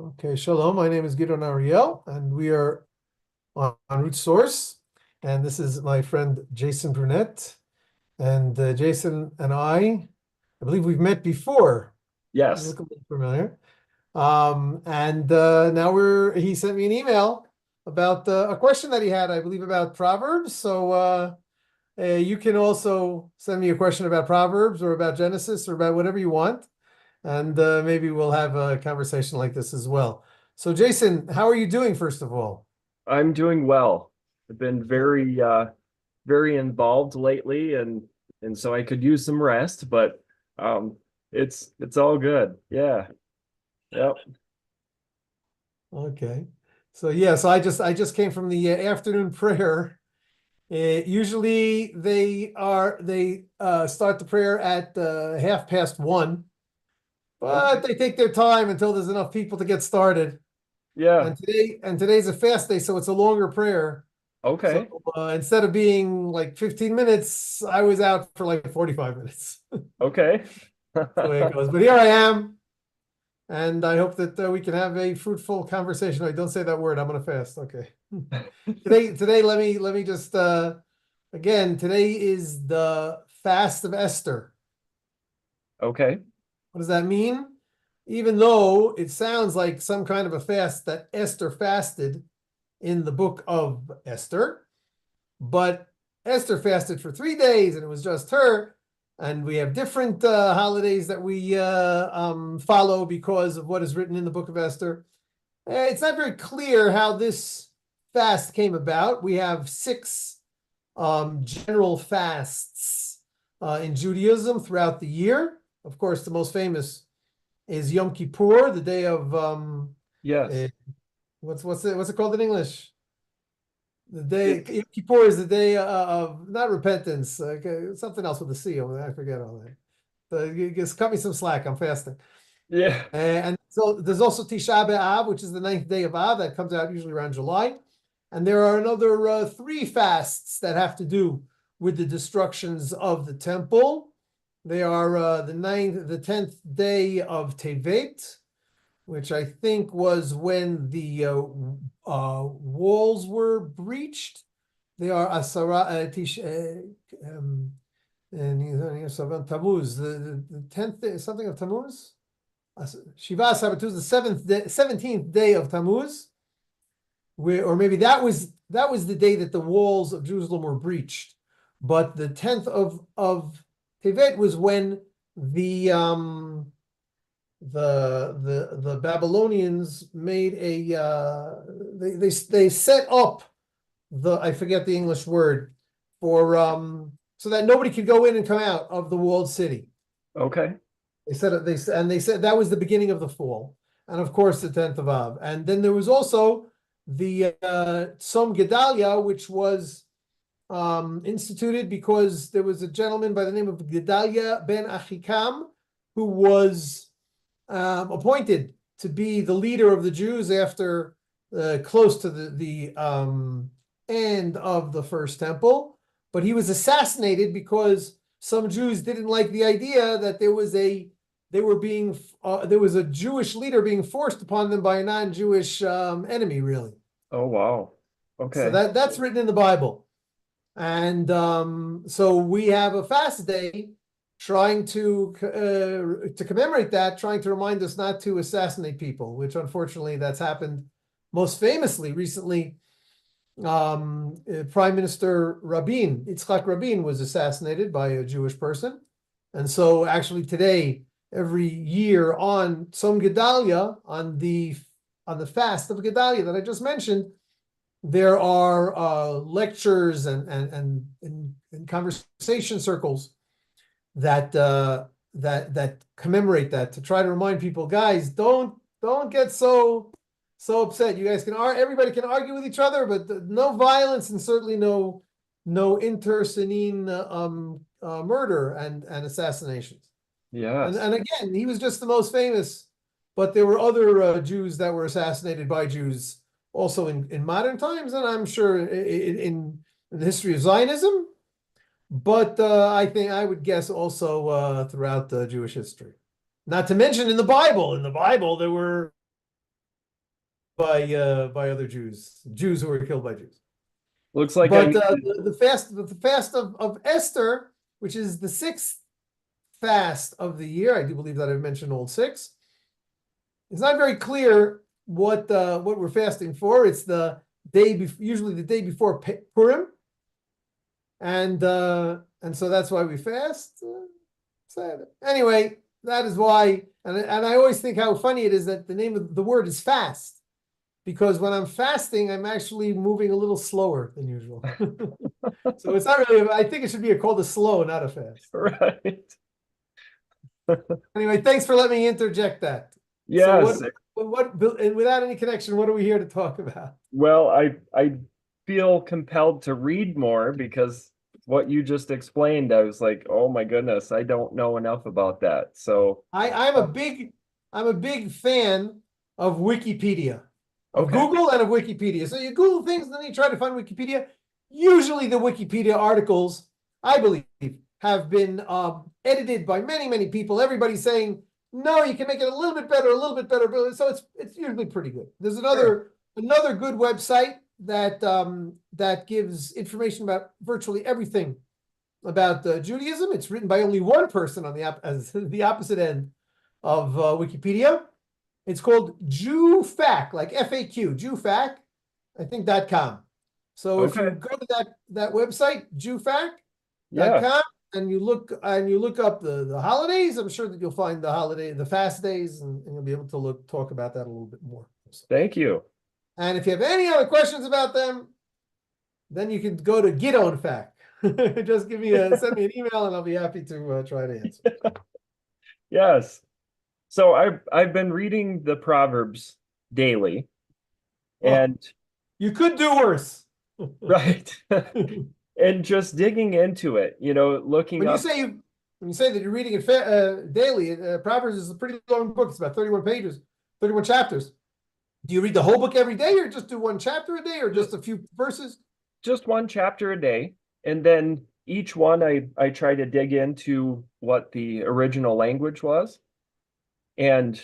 Okay, shalom. My name is Gidon Ariel, and we are on Root Source. And this is my friend Jason Brunette. And Jason and I believe we've met before. You Yes. look a little familiar. And now he sent me an email about a question that he had, I believe, about Proverbs. So you can also send me a question about Proverbs or about Genesis or about whatever you want. And maybe we'll have a conversation like this as well. So, Jason, how are you doing, first of all? I'm doing well. I've been very involved lately and so I could use some rest, but um it's all good. Yeah. Yep. Okay. So, yeah, so I just came from the afternoon prayer. Usually they start the prayer at 1:30, but Okay. they take their time until there's enough people to get started. Yeah. And today's a fast day, so it's a longer prayer. So Okay. instead of being like 15 minutes, I was out for like 45 minutes. That's Okay. the way it goes. But here I am, and I hope that we can have a fruitful conversation. I don't say that word. I'm gonna fast. Okay. Today, let me just again. Today is the fast of Esther. Okay. What does that mean? Even though it sounds like some kind of a fast that Esther fasted in the book of Esther, but Esther fasted for 3 days and it was just her. And we have different holidays that we follow because of what is written in the book of Esther. It's not very clear how this fast came about. We have six general fasts in Judaism throughout the year. Of course, the most famous is Yom Kippur, the day of uh, Yes. what's it called in English? The day Yom Kippur is the day of not repentance, something else with a C. I forget all that. You just cut me some slack. I'm fasting. Yeah. And so there's also Tisha B'Av, which is the ninth day of Av, that comes out usually around July. And there are another three fasts that have to do with the destructions of the temple. They are the 10th day of Tevet, which I think was when the walls were breached. They are Asara Tish and Tammuz, the 10th day, something of Tammuz. Shiva Sabbatus, the 17th day of Tammuz, or maybe that was the day that the walls of Jerusalem were breached. But the 10th of Tevet was when the Babylonians made they set up I forget the English word for so that nobody could go in and come out of the walled city. Okay. They said that was the beginning of the fall, and of course the 10th of Av. And then there was also the Tzom Gedalia, which was instituted because there was a gentleman by the name of Gedalia ben Achikam who was appointed to be the leader of the Jews after close to the end of the first temple, but he was assassinated because some Jews didn't like the idea that there was a Jewish leader being forced upon them by a non-Jewish enemy, really. Oh wow. So Okay. that's written in the Bible. And so we have a fast day trying to commemorate that, trying to remind us not to assassinate people, which unfortunately that's happened most famously recently. Prime Minister Yitzhak Rabin, was assassinated by a Jewish person. And so actually today, every year on Tzom Gedalia, on the fast of Gedalia that I just mentioned, there are lectures and conversation circles that commemorate that, to try to remind people, guys, don't get so upset. You guys everybody can argue with each other, but no violence, and certainly no interceding murder and assassinations. And Yes. and again, he was just the most famous, but there were other Jews that were assassinated by Jews also in modern times, and I'm sure in the history of Zionism. But I think I would guess also throughout the Jewish history. Not to mention in the Bible. In the Bible, there were by other Jews who were killed by Jews. Looks like But the fast of Esther, which is the sixth fast of the year, I do believe that I've mentioned all six. It's not very clear what we're fasting for. It's the day usually the day before Purim, and so that's why we fast. Anyway, that is why, and I always think how funny it is that the name of the word is fast, because when I'm fasting, I'm actually moving a little slower than usual. So it's not really. I think it should be called a slow, not a fast. right. Anyway, thanks for letting me interject that. Yes. So what, and without any connection, what are we here to talk about? Well, I feel compelled to read more because what you just explained, I was like, oh my goodness, I don't know enough about that. So I'm a big fan of Wikipedia, of okay. Google and of Wikipedia. So you Google things and then you try to find Wikipedia. Usually the Wikipedia articles, I believe, have been edited by many people. Everybody's saying, no, you can make it a little bit better, a little bit better. So it's usually pretty good. There's another good website that gives information about virtually everything about Judaism. It's written by only one person on the opposite end of Wikipedia. It's called JewFact, like FAQ, JewFact, I think .com. So if you go to that website, JewFact.com, Yeah. and you look up the holidays, I'm sure that you'll find the fast days, and you'll be able to talk about that a little bit more. Thank you. And if you have any other questions about them, then you can go to Gidon Fact. Just send me an email, and I'll be happy to try to answer. Yes. So I've been reading the Proverbs daily, and you could do worse. right. And just digging into it, looking when up. You say that you're reading it daily, Proverbs is a pretty long book. It's about 31 pages, 31 chapters. Do you read the whole book every day, or just do one chapter a day, or just a few verses? Just one chapter a day. And then each one I try to dig into what the original language was and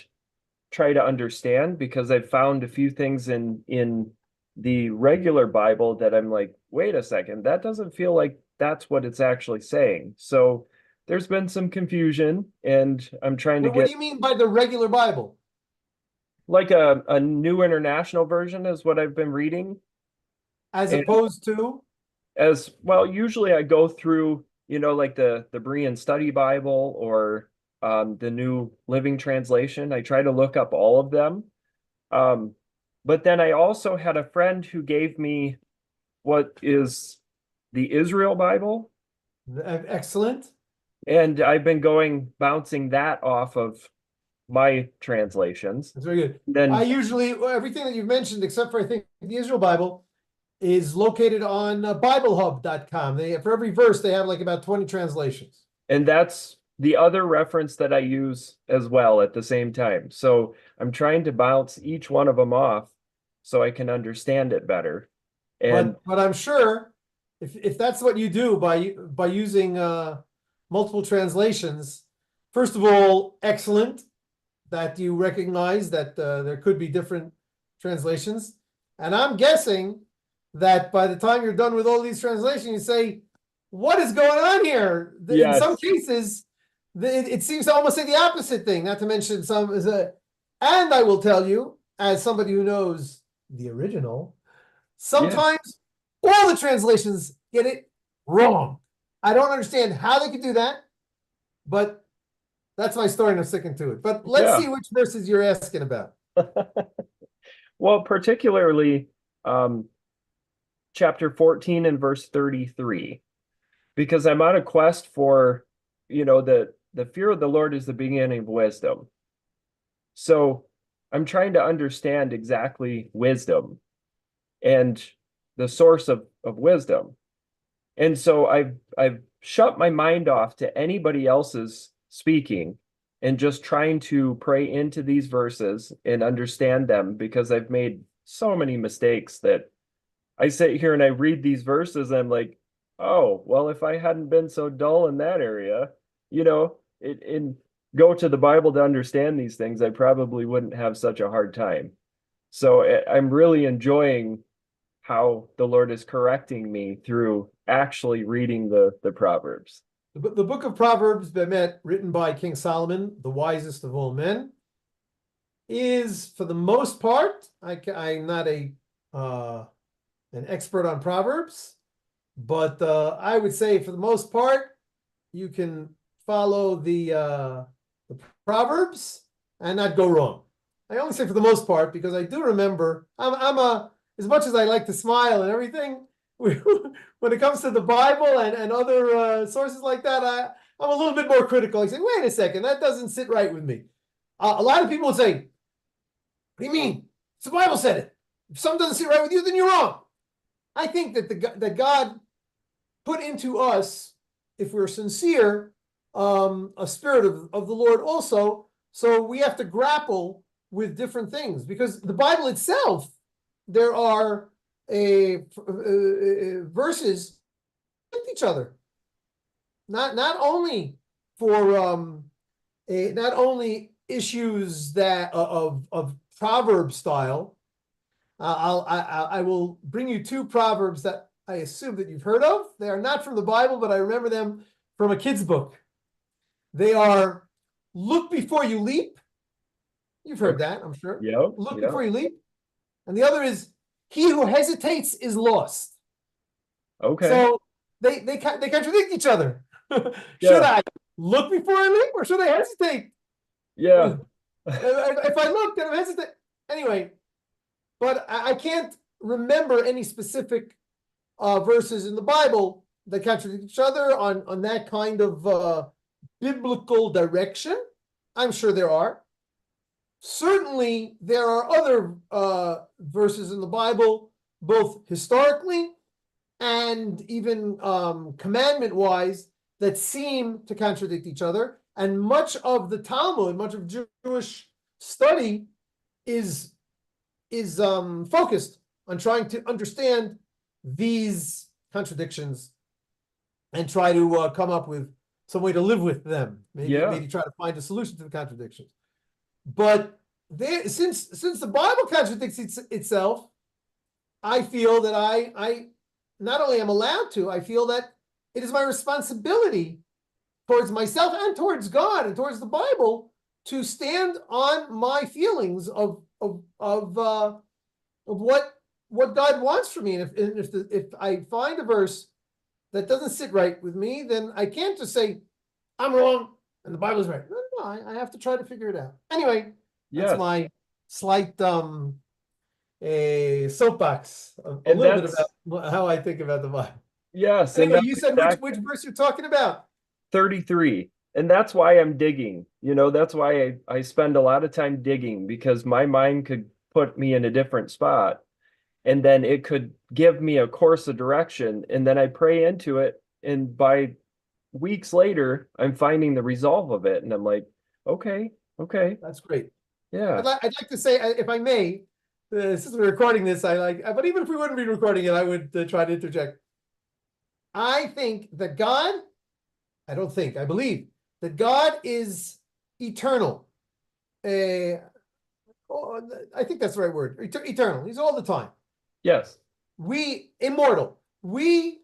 try to understand, because I've found a few things in the regular Bible that I'm like, wait a second, that doesn't feel like that's what it's actually saying. So there's been some confusion, and I'm trying to What do you mean by the regular Bible? Like a New International Version is what I've been reading. As opposed to? As well, usually I go through, like the Berean Study Bible or the New Living Translation. I try to look up all of them. But then I also had a friend who gave me what is the Israel Bible. Excellent. And I've been bouncing that off of my translations. That's very good. Then I usually, everything that you've mentioned, except for I think the Israel Bible, is located on BibleHub.com. For every verse, they have like about 20 translations. And that's the other reference that I use as well at the same time. So I'm trying to bounce each one of them off so I can understand it better. And but I'm sure if that's what you do by using multiple translations, first of all, excellent that you recognize that there could be different translations. And I'm guessing that by the time you're done with all these translations, you say, what is going on here? Yes. In some cases, it seems to almost say the opposite thing, not to mention and I will tell you, as somebody who knows the original, sometimes all the translations get it wrong. I don't understand how they could do that, but that's my story and I'm sticking to it. But let's see which verses you're asking about. Well, particularly chapter 14 and verse 33, because I'm on a quest for, the fear of the Lord is the beginning of wisdom. So I'm trying to understand exactly wisdom and the source of wisdom. And so I've shut my mind off to anybody else's speaking and just trying to pray into these verses and understand them, because I've made so many mistakes that I sit here and I read these verses and I'm like, oh, well, if I hadn't been so dull in that area, and go to the Bible to understand these things, I probably wouldn't have such a hard time. So I'm really enjoying how the Lord is correcting me through actually reading the Proverbs. The book of Proverbs, Brunette, written by King Solomon, the wisest of all men, is for the most part, I'm not an expert on Proverbs, but I would say for the most part, you can follow the Proverbs and not go wrong. I only say for the most part because I do remember I'm a as much as I like to smile and everything. When it comes to the Bible and other sources like that, I'm a little bit more critical. I say, wait a second, that doesn't sit right with me. A lot of people would say, "What do you mean? It's the Bible said it. If something doesn't sit right with you, then you're wrong." I think that God put into us, if we're sincere, a spirit of the Lord also. So we have to grapple with different things because the Bible itself, there are verses with each other, not only for not only issues that of proverb style. I will bring you two proverbs that I assume that you've heard of. They are not from the Bible, but I remember them from a kid's book. They are look before you leap. You've heard Okay. that, I'm sure. Yep. Look Yep. before you leap. And the other is he who hesitates is lost. Okay. So they contradict each other. Should Yeah. I look before I leap or should I hesitate? Yeah. If I look, then I'm hesitate. Anyway, but I can't remember any specific verses in the Bible that contradict each other on that kind of biblical direction. I'm sure there are. Certainly, there are other verses in the Bible, both historically and even commandment-wise, that seem to contradict each other. And much of the Talmud, much of Jewish study, is focused on trying to understand these contradictions and try to come up with some way to live with them. Yeah. Maybe try to find a solution to the contradictions. But since the Bible contradicts itself, I feel that I not only am allowed to, I feel that it is my responsibility towards myself and towards God and towards the Bible to stand on my feelings of what God wants for me. And if I find a verse that doesn't sit right with me, then I can't just say I'm wrong and the Bible's right. No, I have to try to figure it out. Anyway, that's Yes. my slight a soapbox, a And little bit that's about how I think about the Bible. yes, and Anyway, that's you said exactly which verse you're talking about? 33. And that's why I'm digging. That's why I spend a lot of time digging because my mind could put me in a different spot and then it could give me a course of direction. And then I pray into it. And by weeks later, I'm finding the resolve of it. And I'm like, okay, okay, That's great. yeah, I'd like to say, if I may, since we're recording this, but even if we wouldn't be recording it, I would try to interject. I think that God, I believe that God is eternal. I think that's the right word. Eternal. He's all the time. yes, We immortal. We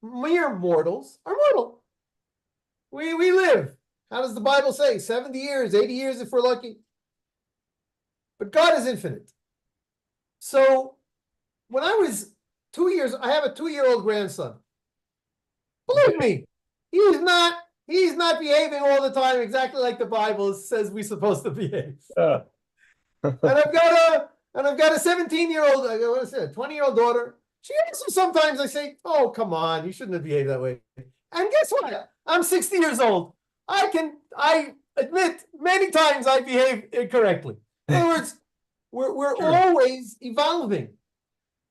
mere mortals are mortal. We live. How does the Bible say? 70 years, 80 years if we're lucky. But God is infinite. So when I was 2 years, I have a 2-year-old grandson. Believe me, he's not behaving all the time exactly like the Bible says we're supposed to behave. uh, And I've got a 17-year-old, I want to say a 20-year-old daughter. She also sometimes I say, "Oh, come on, you shouldn't have behaved that way." And guess what? I'm 60 years old. I admit many times I behave incorrectly. In other words, we're sure. always evolving.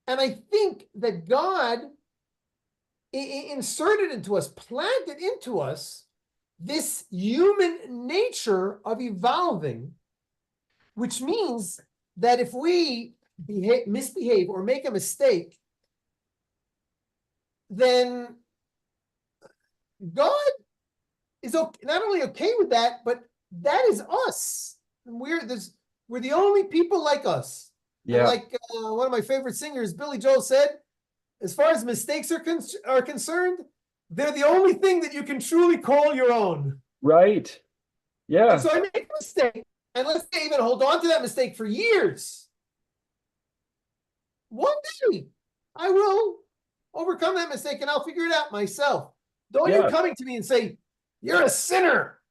And I think that God inserted into us, planted into us this human nature of evolving, which means that if we misbehave or make a mistake, then God is not only okay with that, but that is us. We're the only people like us. And Yeah. like one of my favorite singers, Billy Joel, said, as far as mistakes are concerned, they're the only thing that you can truly call your own. Right. And Yeah. so I make a mistake, and let's say even hold on to that mistake for years. One day, I will overcome that mistake, and I'll figure it out myself. Don't you Yeah. coming to me and say, you're a sinner.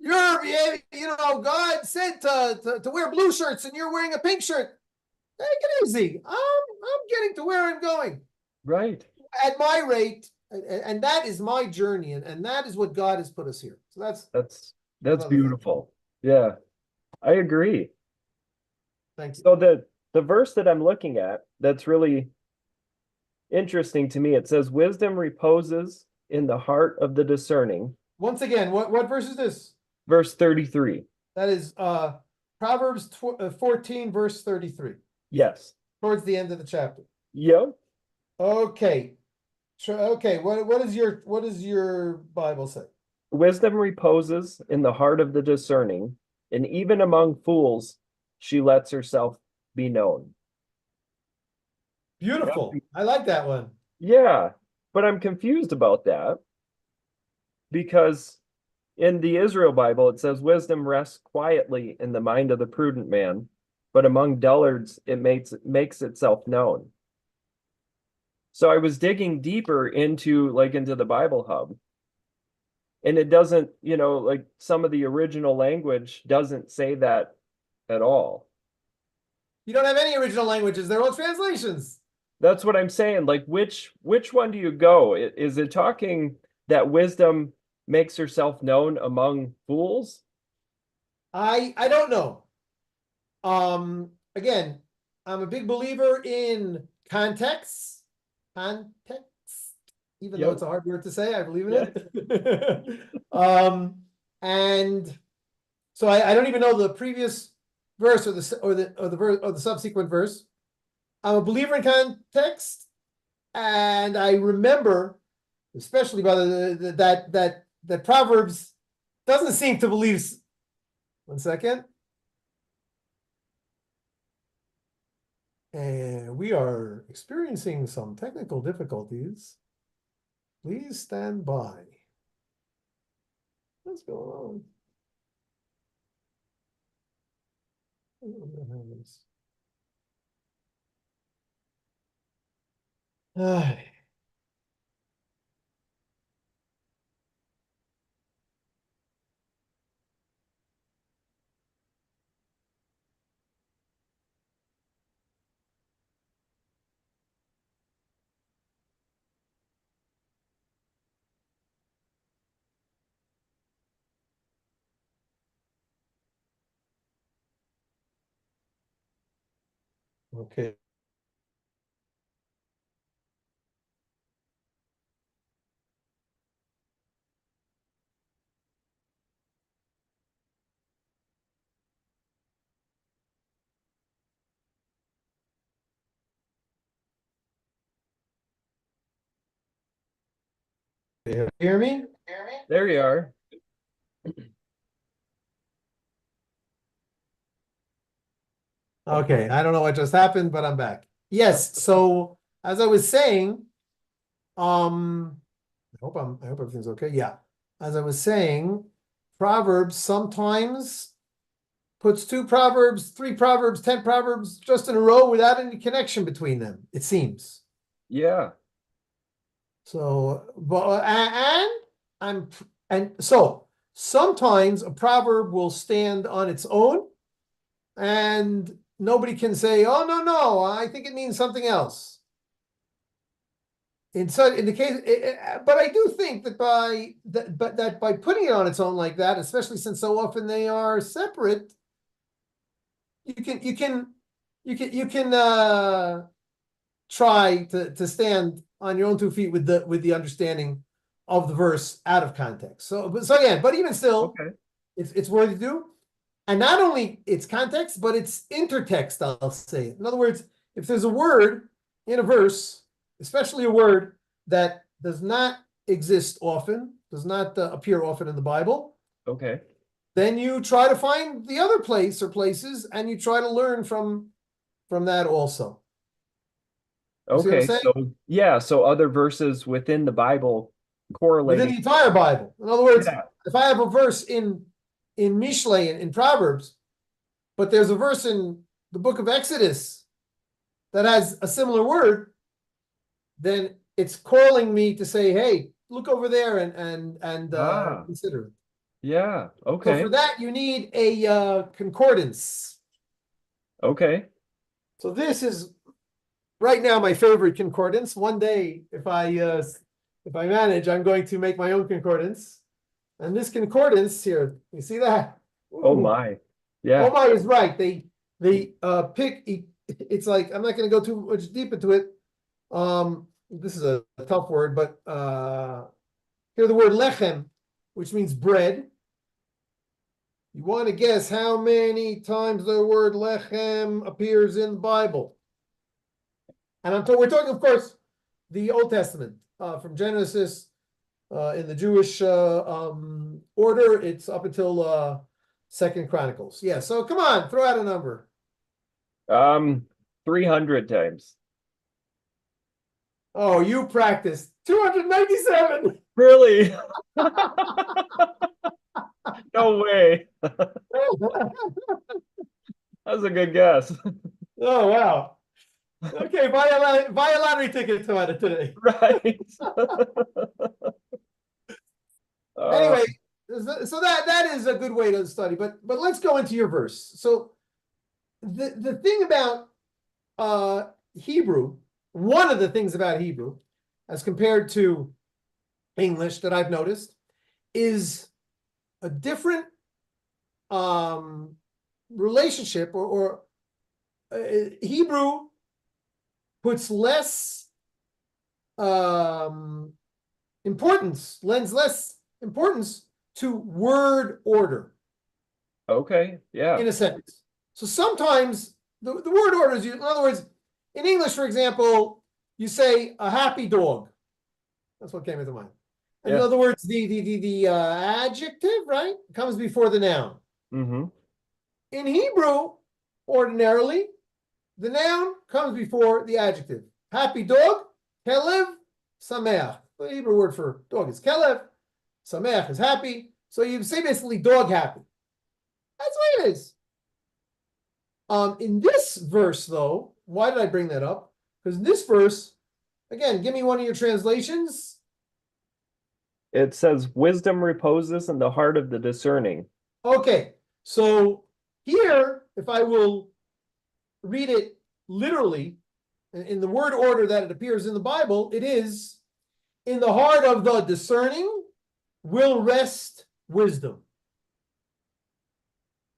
God said to wear blue shirts and you're wearing a pink shirt. Take it easy. I'm getting to where I'm going Right. at my rate, and that is my journey, and that is what God has put us here. So that's That's another thing. beautiful. Yeah. I agree. Thank you. So the verse that I'm looking at that's really interesting to me, it says wisdom reposes in the heart of the discerning. Once again, what verse is this? Verse 33. That is Proverbs 14, verse 33, Yes. towards the end of the chapter. Yep. Okay. Okay, what does your Bible say? Wisdom reposes in the heart of the discerning, and even among fools she lets herself be known. Beautiful. I like that one. Yeah, but I'm confused about that because in the Israel Bible it says wisdom rests quietly in the mind of the prudent man, but among dullards it makes itself known. So I was digging deeper into the Bible Hub, and it doesn't, like some of the original language doesn't say that at all. You don't have any original languages, they're all translations. That's what I'm saying. Like, which one do you go? Is it talking that wisdom makes herself known among fools? I don't know. Again, I'm a big believer in context. Context, even though Yep. it's a hard word to say, I believe in Yeah. it. And so I don't even know the previous verse or the subsequent verse. I'm a believer in context, and I remember, especially by that Proverbs doesn't seem to believe. One second. And we are experiencing some technical difficulties. Please stand by. What's going on? Okay. Hear me? There you are. Okay, I don't know what just happened, but I'm back. Yes, so as I was saying, I hope everything's okay. Yeah. As I was saying, Proverbs sometimes puts 2 Proverbs, 3 Proverbs, 10 Proverbs just in a row without any connection between them, it seems. Yeah. So, but and so sometimes a proverb will stand on its own, and nobody can say, "Oh no, I think it means something else." In the case, but I do think that by putting it on its own like that, especially since so often they are separate, you can try to stand on your own 2 feet with the understanding of the verse out of context. So again, but even still, Okay. it's worthy to do. And not only its context, but its intertext, I'll say. In other words, if there's a word in a verse, especially a word that does not exist often, does not appear often in the Bible, Okay. then you try to find the other place or places, and you try to learn from from that also. You see what I'm Okay, saying? so yeah, so other verses within the Bible Within correlating. the entire Bible. In other words, Yeah. if I have a verse in Mishle in Proverbs, but there's a verse in the book of Exodus that has a similar word, then it's calling me to say, hey, look over there and Ah, consider it. yeah. So for Okay. that, you need a concordance. Okay. So this is right now my favorite concordance. One day, if I manage, I'm going to make my own concordance. And this concordance here, you see that? Oh Ooh. my. Yeah. Omar is right. They pick. It's like I'm not going to go too much deep into it. This is a tough word, but here the word lechem, which means bread. You want to guess how many times the word lechem appears in the Bible? And we're talking, of course, the Old Testament from Genesis in the Jewish order. It's up until Second Chronicles. Yeah. So come on, throw out a number. Um, 300 times. Oh, you practiced 297. Really? No way. That's a good guess. Oh wow. Okay, buy a lottery ticket to it today. Right. Uh, Anyway, so that is a good way to study. But let's go into your verse. So the thing about Hebrew, one of the things about Hebrew, as compared to English that I've noticed, is a different relationship or Hebrew puts less lends less importance to word order okay. Yeah. in a sense. So sometimes the word order is used. In other words, in English, for example, you say a happy dog. That's what came into mind. And in Yeah. other words, the adjective, right, comes before the noun. Mm-hmm. In Hebrew, ordinarily, the noun comes before the adjective. Happy dog, kelev, sameach. The Hebrew word for dog is kelev, sameach is happy. So you say basically dog happy. That's what it is. In this verse, though, why did I bring that up? Because in this verse, again, give me one of your translations. It says wisdom reposes in the heart of the discerning. Okay, so here, if I will read it literally, in the word order that it appears in the Bible, it is in the heart of the discerning will rest wisdom,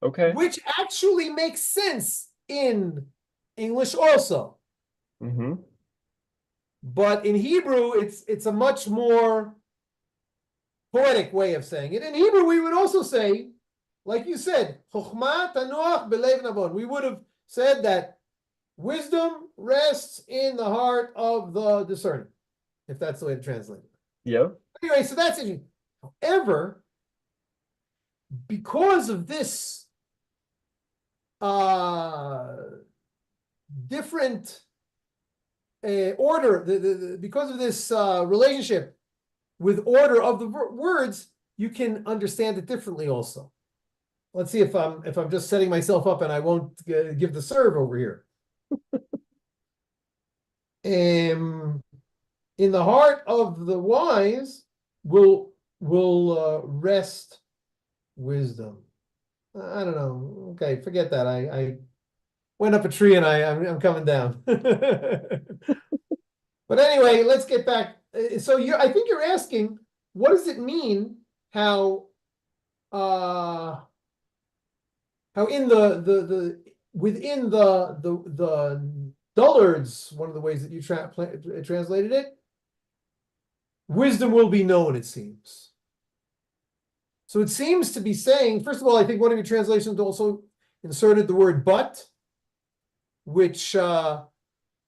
Okay. which actually makes sense in English also. Mm-hmm. But in Hebrew, it's a much more poetic way of saying it. In Hebrew, we would also say, like you said, Chokhmah tanuach belev navon. We would have said that wisdom rests in the heart of the discerning, if that's the way to translate it. Yeah. Anyway, so that's interesting. However, because of this different order, because of this relationship with order of the words, you can understand it differently also. Let's see if I'm just setting myself up and I won't give the serve over here. In the heart of the wise will rest wisdom. I don't know. Okay, forget that. I went up a tree and I'm coming down. But anyway, let's get back. So I think you're asking, what does it mean? How in the within the dullards, one of the ways that you translated it, wisdom will be known, it seems. So it seems to be saying, first of all, I think one of your translations also inserted the word but, which am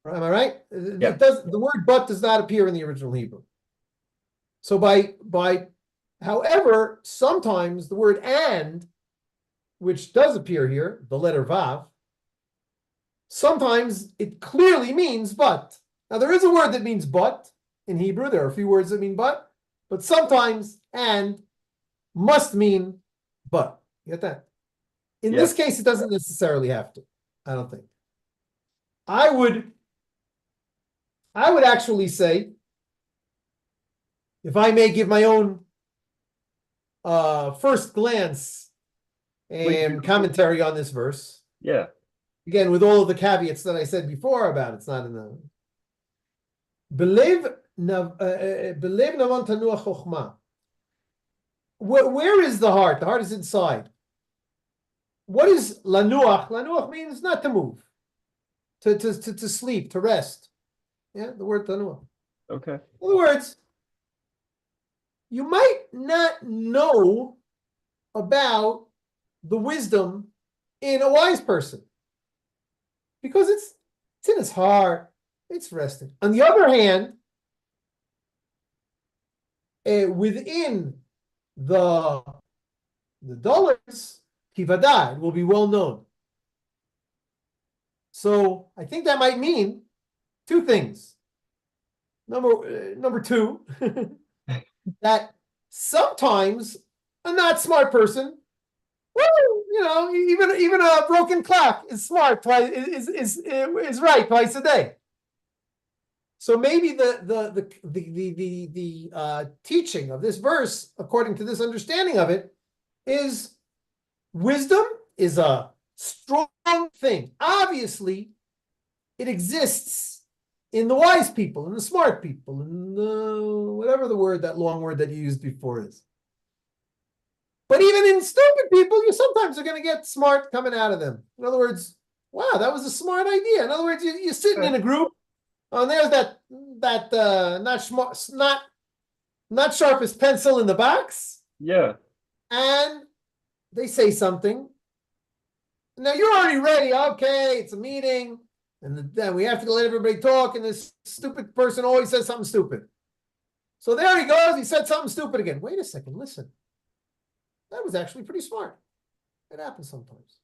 I right? Yeah. The word but does not appear in the original Hebrew. So however, sometimes the word and, which does appear here, the letter vav, sometimes it clearly means but. Now, there is a word that means but in Hebrew. There are a few words that mean but sometimes and must mean but. You get that? In this Yes. case, it doesn't necessarily have to. I don't think. I would actually say, if I may give my own first glance Please and do. commentary on this verse, Yeah. again, with all of the caveats that I said before about it's not in the Belev navon tanuach chochma. Where is the heart? The heart is inside. What is lanuach? Lanuach means not to move, to sleep, to rest. Yeah, the word tanuach. Okay. In other words, you might not know about the wisdom in a wise person because it's in his heart, it's resting. On the other hand, within the dollars, kivadai will be well known. So I think that might mean two things. Number two, that sometimes a not smart person, well, even a broken clock is smart twice is right twice a day. So maybe the teaching of this verse, according to this understanding of it, is wisdom is a strong thing. Obviously, it exists in the wise people, in the smart people, in whatever the word, that long word that you used before is. But even in stupid people, you sometimes are going to get smart coming out of them. In other words, wow, that was a smart idea. In other words, you're sitting in a group, and there's that not sharpest pencil in the box. Yeah. And they say something. Now you're already ready. Okay, it's a meeting, and then we have to let everybody talk, and this stupid person always says something stupid. So there he goes. He said something stupid again. Wait a second. Listen. That was actually pretty smart. It happens sometimes.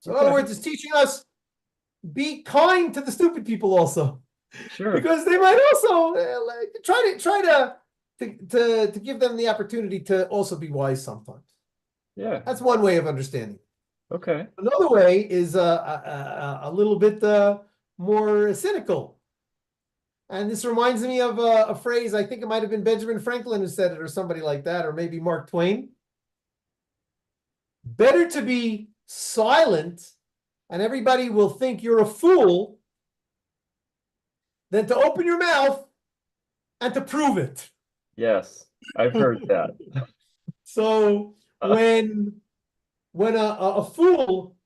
So in other words, it's teaching us be kind to the stupid people also. Sure. Because they might also try to give them the opportunity to also be wise sometimes. Yeah. That's one way of understanding. Okay. Another way is a little bit more cynical. And this reminds me of a phrase, I think it might have been Benjamin Franklin who said it, or somebody like that, or maybe Mark Twain. Better to be silent and everybody will think you're a fool than to open your mouth and to prove it. Yes, I've heard that. So when a fool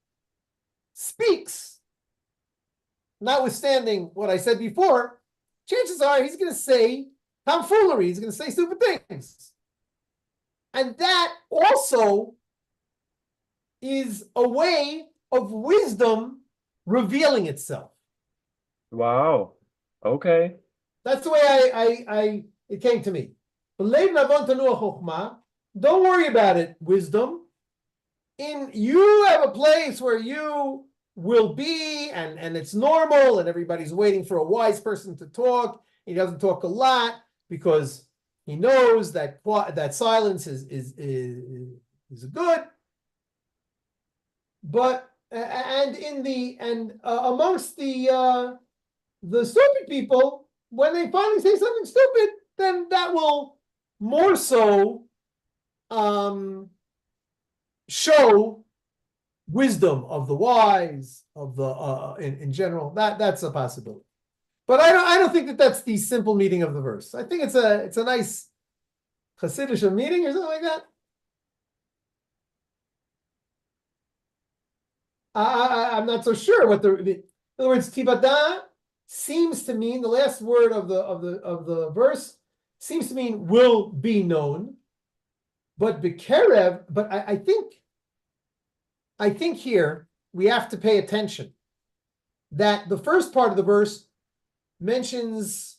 speaks, notwithstanding what I said before, chances are he's going to say tomfoolery. He's going to say stupid things. And that also is a way of wisdom revealing itself. Wow. Okay. That's the way it came to me. Don't worry about it, wisdom. You have a place where you will be, and it's normal, and everybody's waiting for a wise person to talk. He doesn't talk a lot because he knows that silence is good. But amongst the stupid people, when they finally say something stupid, then that will more so show wisdom of the wise, of the in general. That's a possibility. But I don't think that's the simple meaning of the verse. I think it's a nice Hasidic meaning or something like that. I'm not so sure what in other words, tivada seems to mean, the last word of the verse seems to mean will be known, but bikerev. But I think here we have to pay attention that the first part of the verse mentions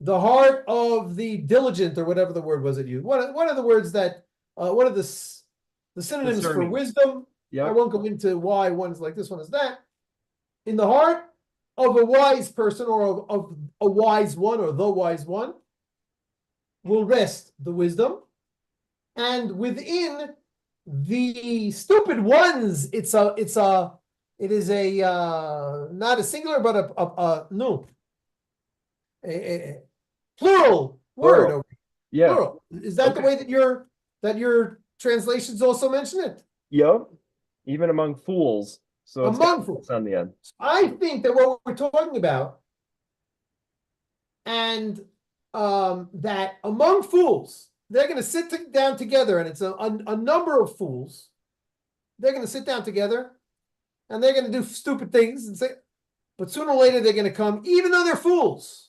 the heart of the diligent, or whatever the word was it used. One of the words that one of the synonyms for wisdom. Yep. I won't go into why one's like this, one is that. in the heart of a wise person, or of a wise one, or the wise one, will rest the wisdom. And within the stupid ones, it is a not a singular, but a plural word. Plural. Yeah. Plural. Is that the Okay. way that your translations also mention it? Yep. Even among fools. So it's got Among fools. on the end. I think that what we're talking about, and that among fools, they're going to sit down together, and it's a number of fools. They're going to sit down together, and they're going to do stupid things and say, but sooner or later they're going to come, even though they're fools,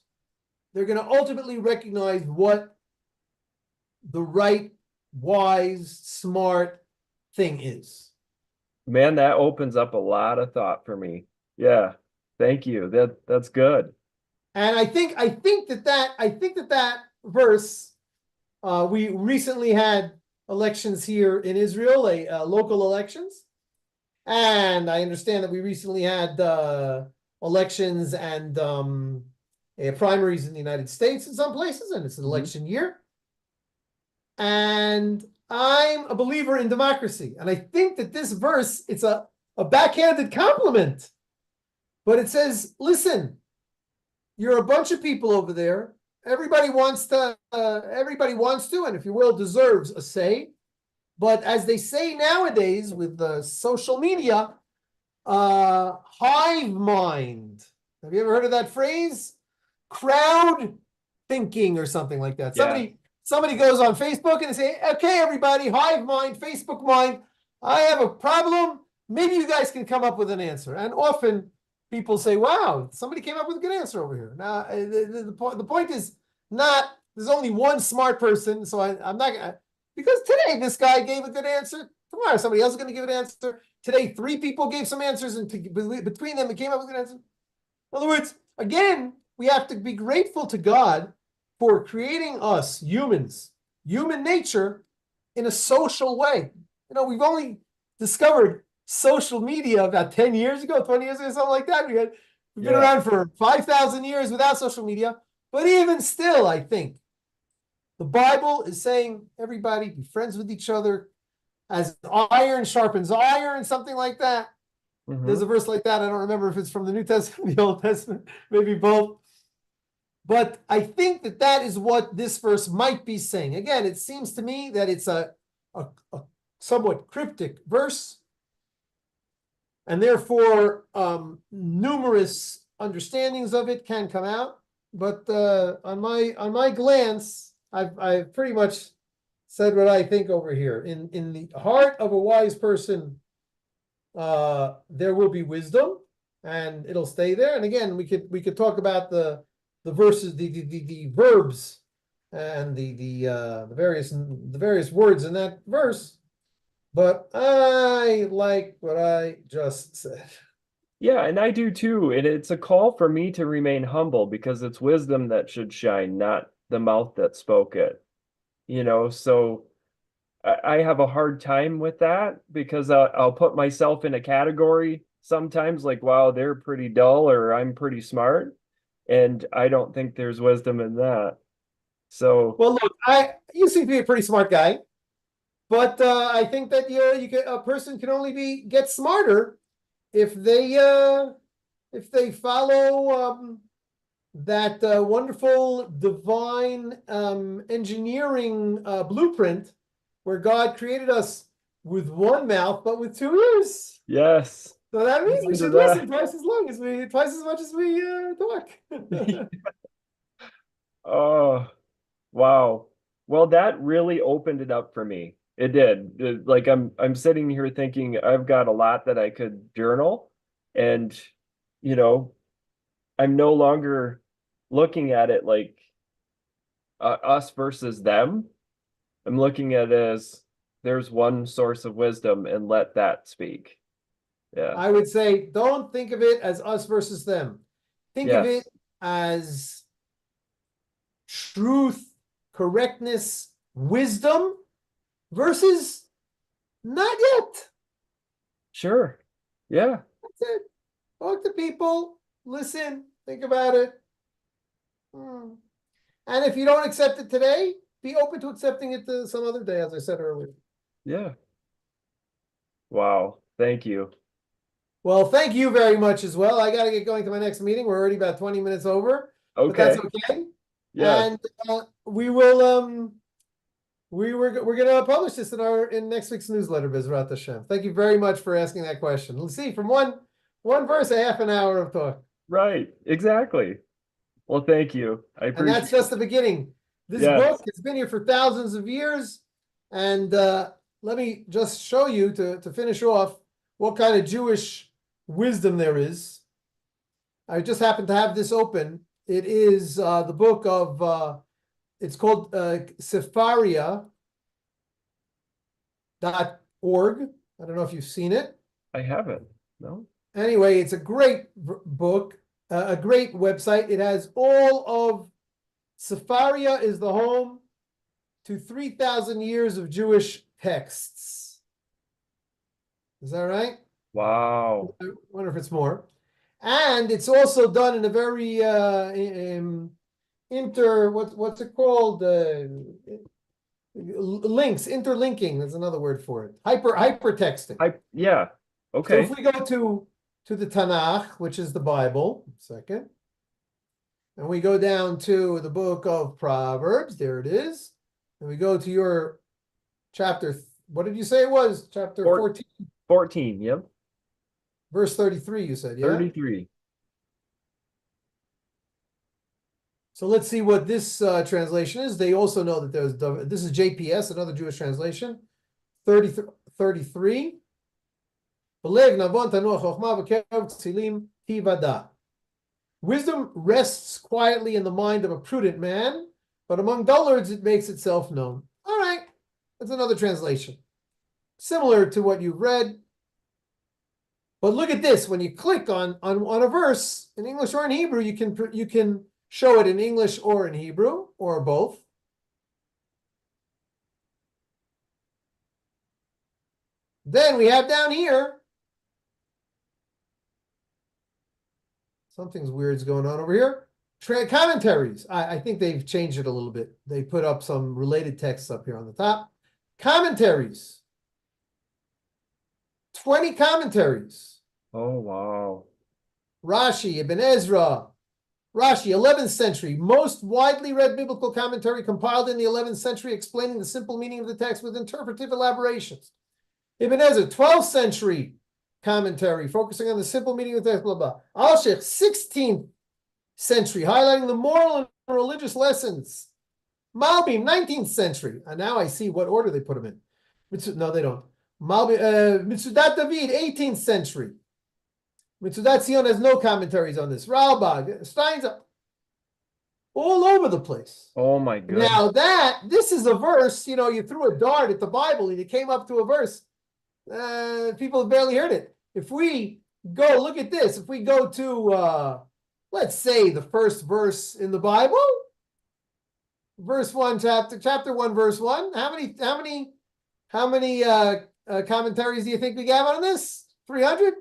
they're going to ultimately recognize what the right, wise, smart thing is. Man, that opens up a lot of thought for me. Yeah. Thank you. That's good. And I think that verse, we recently had elections here in Israel, local elections, and I understand that we recently had elections and primaries in the United States in some places, and it's an election year. And I'm a believer in democracy, and I think that this verse, it's a backhanded compliment, but it says, listen, you're a bunch of people over there. Everybody wants to, and if you will, deserves a say. But as they say nowadays with social media, hive mind. Have you ever heard of that phrase? Crowd thinking or something like that. Yeah. Somebody goes on Facebook and they say, okay, everybody, hive mind, Facebook mind. I have a problem. Maybe you guys can come up with an answer. And often people say, wow, somebody came up with a good answer over here. Now, the point is not, there's only one smart person. So I'm not going to, because today this guy gave a good answer. Tomorrow somebody else is going to give an answer. Today 3 people gave some answers, and between them it came up with an answer. In other words, again, we have to be grateful to God for creating us humans, human nature, in a social way. You know, we've only discovered social media about 10 years ago, 20 years ago, something like that. We've been around for 5,000 years without social media. But even still, I think the Bible is saying everybody be friends with each other, as iron sharpens iron, something like that. There's a verse like that. I don't remember if it's from the New Testament or the Old Testament, maybe both. But I think that is what this verse might be saying. Again, it seems to me that it's a somewhat cryptic verse, and therefore numerous understandings of it can come out. But on my glance, I've pretty much said what I think over here. In the heart of a wise person, there will be wisdom, and it'll stay there. And again, we could talk about the verses, the verbs, and the various words in that verse. But I like what I just said. Yeah, and I do too. And it's a call for me to remain humble, because it's wisdom that should shine, not the mouth that spoke it. So I have a hard time with that, because I'll put myself in a category sometimes, like, wow, they're pretty dull, or I'm pretty smart. And I don't think there's wisdom in that. So, Well, look, you seem to be a pretty smart guy, but I think that a person can only get smarter if they follow that wonderful divine engineering blueprint, where God created us with one mouth but with 2 ears. yes. So that means we should listen twice as much as we talk. Oh, wow. Well, that really opened it up for me. It did. Like, I'm sitting here thinking I've got a lot that I could journal, and you know, I'm no longer looking at it like us versus them. I'm looking at it as there's one source of wisdom, and let that speak. Yeah. I would say don't think of it as us versus them. Think of Yes. it as truth, correctness, wisdom versus not yet. Sure. Yeah. That's it. Talk to people, listen, think about it. And if you don't accept it today, be open to accepting it some other day, as I said earlier. Yeah. Wow. Thank you. Well, thank you very much as well. I got to get going to my next meeting. We're already about 20 minutes over, but that's Okay. okay. Yeah. And we will we're gonna publish this in next week's newsletter, Bezrat Hashem. Thank you very much for asking that question. Let's see, from one verse, a half an hour of talk. Right. Exactly. Well, thank you. I And that's appreciate just the beginning. This book Yes. has been here for thousands of years. And let me just show you to finish off what kind of Jewish wisdom there is. I just happen to have this open. It is the book of, it's called Sepharia.org. I don't know if you've seen it. I haven't. No. Anyway, it's a great book, a great website. It has all of Sepharia is the home to 3,000 years of Jewish texts. Is that right? Wow. I wonder if it's more. And it's also done in a very what's it called? Links, interlinking. That's another word for it. Hypertexting. Yeah. So Okay. if we go to the Tanakh, which is the Bible, second, and we go down to the book of Proverbs, there it is, and we go to your chapter, what did you say it was? Chapter 14, 14. Yep. verse 33, you said, yeah? 33. So let's see what this translation is. They also know that this is JPS, another Jewish translation, 33. Wisdom rests quietly in the mind of a prudent man, but among dullards it makes itself known. All right, that's another translation. Similar to what you've read. But look at this. When you click on a verse in English or in Hebrew, you can show it in English or in Hebrew, or both. Then we have down here, something's weird's going on over here. Commentaries. I think they've changed it a little bit. They put up some related texts up here on the top. Commentaries. 20 commentaries. Oh, wow. Rashi, Ibn Ezra. Rashi, 11th century. Most widely read biblical commentary compiled in the 11th century, explaining the simple meaning of the text with interpretive elaborations. Ibn Ezra, 12th century commentary, focusing on the simple meaning of the text, blah, blah. Al-Sheikh, 16th century, highlighting the moral and religious lessons. Malbim, 19th century. And now I see what order they put them in. No, they don't. Mitzudat David, 18th century. Mitzudat Zion has no commentaries on this. Ralbag, Stein's all over the place. Oh my goodness. Now this is a verse, you threw a dart at the Bible and you came up to a verse. People have barely heard it. If we go, look at this. If we go to, let's say the first verse in the Bible, verse 1, chapter 1, verse 1. How many commentaries do you think we have on this? 300?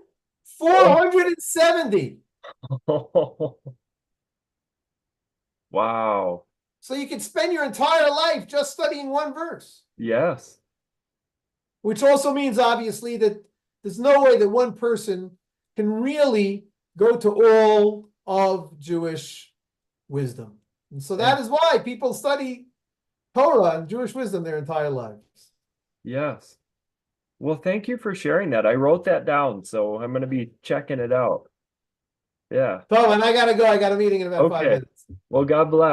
470. Wow. So you could spend your entire life just studying one verse. Yes. Which also means, obviously, that there's no way that one person can really go to all of Jewish wisdom. And so that is why people study Torah and Jewish wisdom their entire lives. Yes. Well, thank you for sharing that. I wrote that down, so I'm going to be checking it out. Yeah. So, and I got to go. I got a meeting in about 5 minutes. Well, God bless.